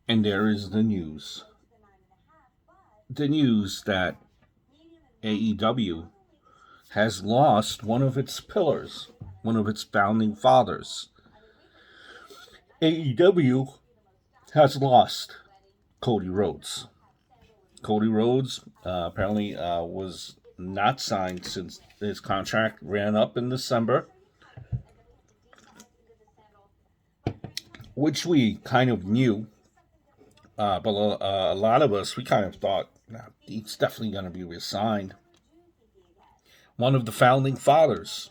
And there is the news. The news that AEW has lost one of its pillars, one of its founding fathers. AEW has lost Cody Rhodes. Cody Rhodes apparently was not signed since his contract ran up in December, which we kind of knew, but a lot of us, we kind of thought, nah, he's definitely going to be resigned. One of the founding fathers,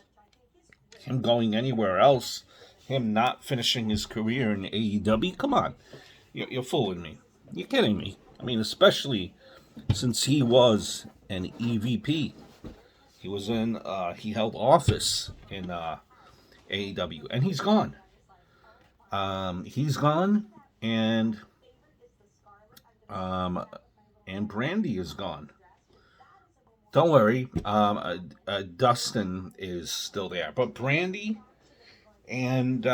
him going anywhere else, him not finishing his career in AEW, come on, you're fooling me. You're kidding me. I mean, especially since he was an EVP. He was in, he held office in AEW, and he's gone. He's gone, um, and Brandi is gone. Don't worry, Dustin is still there, but Brandi and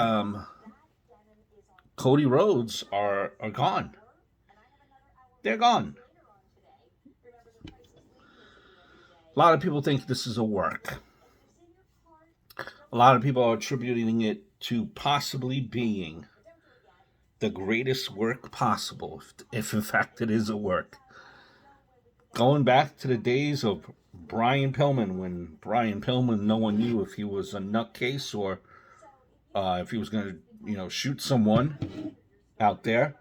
Cody Rhodes are gone. They're gone. A lot of people think this is a work. A lot of people are attributing it to possibly being the greatest work possible, if in fact it is a work. Going back to the days of Brian Pillman, when Brian Pillman, no one knew if he was a nutcase or if he was going to, shoot someone out there.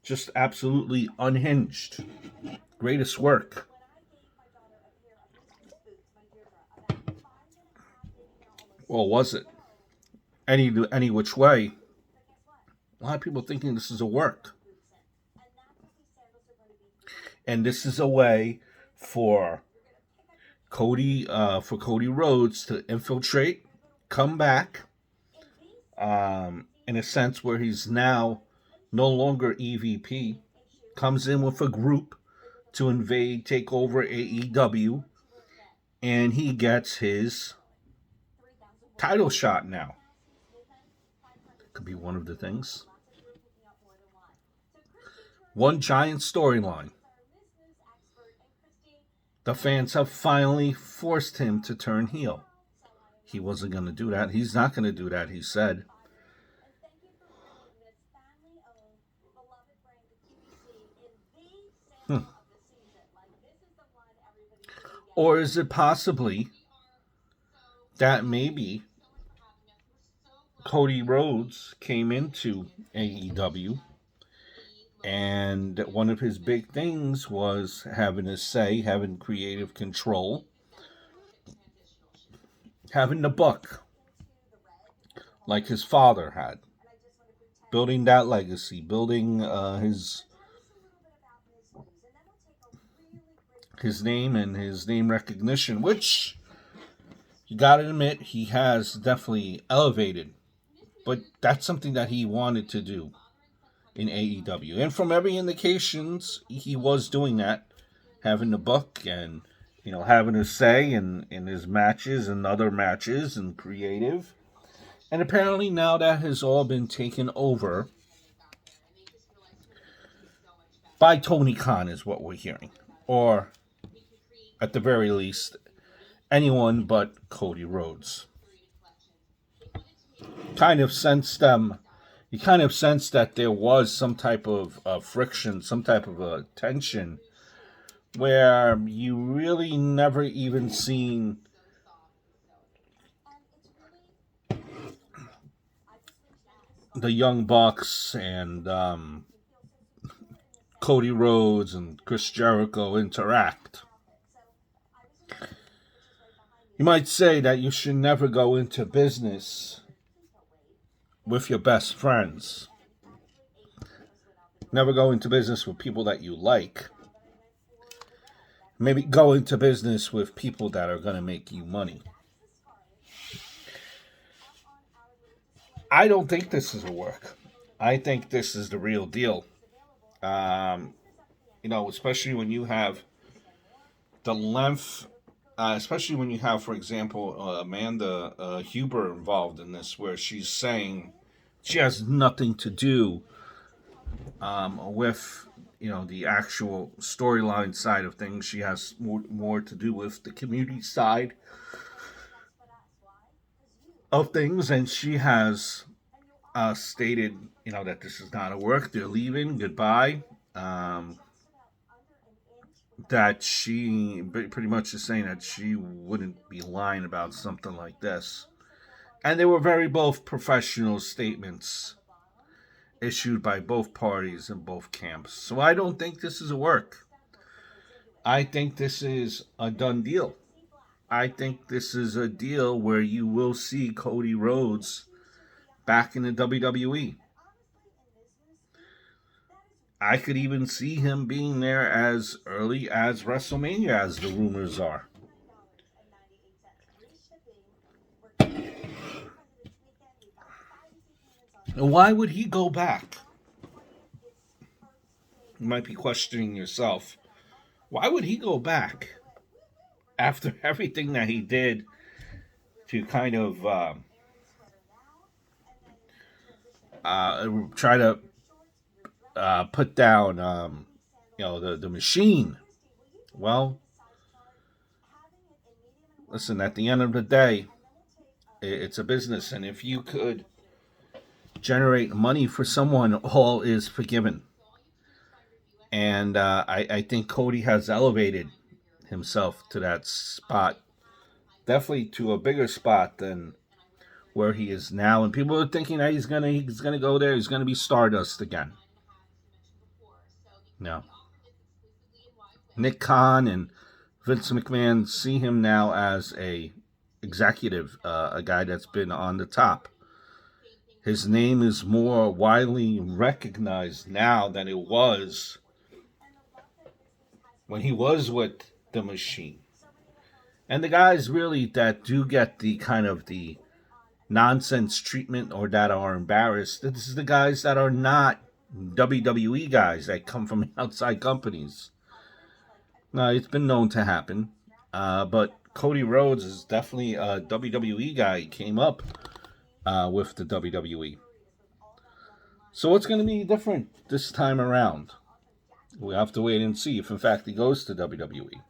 Just absolutely unhinged. Greatest work. Well, was it? Any which way. A lot of people thinking this is a work. And this is a way for Cody Rhodes to infiltrate, come back, in a sense where he's now no longer EVP, comes in with a group to invade, take over AEW, and he gets his title shot now. Could be one of the things. One giant storyline. The fans have finally forced him to turn heel. He wasn't going to do that. He's not going to do that, he said. Hmm. Or is it possibly that maybe Cody Rhodes came into AEW and one of his big things was having a say, having creative control, having the buck like his father had, building that legacy, building his name and his name recognition, which you gotta admit he has definitely elevated. But that's something that he wanted to do in AEW, and from every indications, he was doing that, having the book and having a say in his matches and other matches and creative. And apparently now that has all been taken over by Tony Khan, is what we're hearing, or at the very least, anyone but Cody Rhodes. Kind of sensed them. You kind of sense that there was some type of friction, some type of tension, where you really never even seen the Young Bucks and Cody Rhodes and Chris Jericho interact. You might say that you should never go into business with your best friends. Never go into business with people that you like. Maybe go into business with people that are going to make you money. I don't think this is a work. I think this is the real deal. Especially when you have the length, especially when you have, for example, Amanda Huber involved in this, where she's saying she has nothing to do with the actual storyline side of things. She has more to do with the community side of things, and she has stated that this is not a work. They're leaving. Goodbye. Um, that she pretty much is saying that she wouldn't be lying about something like this. And they were very both professional statements issued by both parties in both camps. So I don't think this is a work. I think this is a done deal. I think this is a deal where you will see Cody Rhodes back in the WWE. I could even see him being there as early as WrestleMania, as the rumors are. Why would he go back? You might be questioning yourself. Why would he go back after everything that he did to kind of try to put down, the machine? Well, listen. At the end of the day, it's a business, and if you could generate money for someone, all is forgiven. And I think Cody has elevated himself to that spot, definitely to a bigger spot than where he is now. And people are thinking that he's gonna go there. He's gonna be Stardust again. No, Nick Khan and Vince McMahon see him now as a executive, a guy that's been on the top. His name is more widely recognized now than it was when he was with the Machine. And the guys really that do get the kind of the nonsense treatment or that are embarrassed, this is the guys that are not WWE guys that come from outside companies. Now, it's been known to happen, but Cody Rhodes is definitely a WWE guy. He came up with the WWE. So what's going to be different this time around? We have to wait and see if, in fact, he goes to WWE.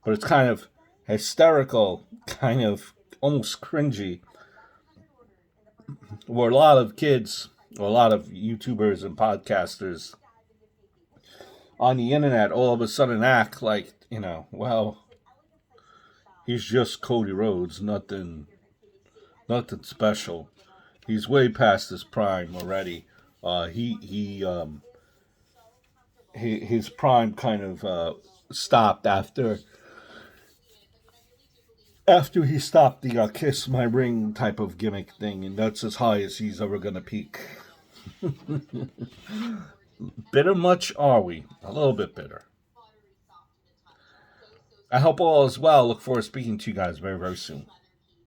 But it's kind of hysterical, kind of almost cringy, where a lot of kids, or a lot of YouTubers and podcasters on the internet all of a sudden act like, well, he's just Cody Rhodes, nothing special. He's way past his prime already. His prime kind of stopped after he stopped the kiss my ring type of gimmick thing, and that's as high as he's ever gonna peak. Bitter much are we? A little bit bitter. I hope all is well. Look forward to speaking to you guys very, very soon.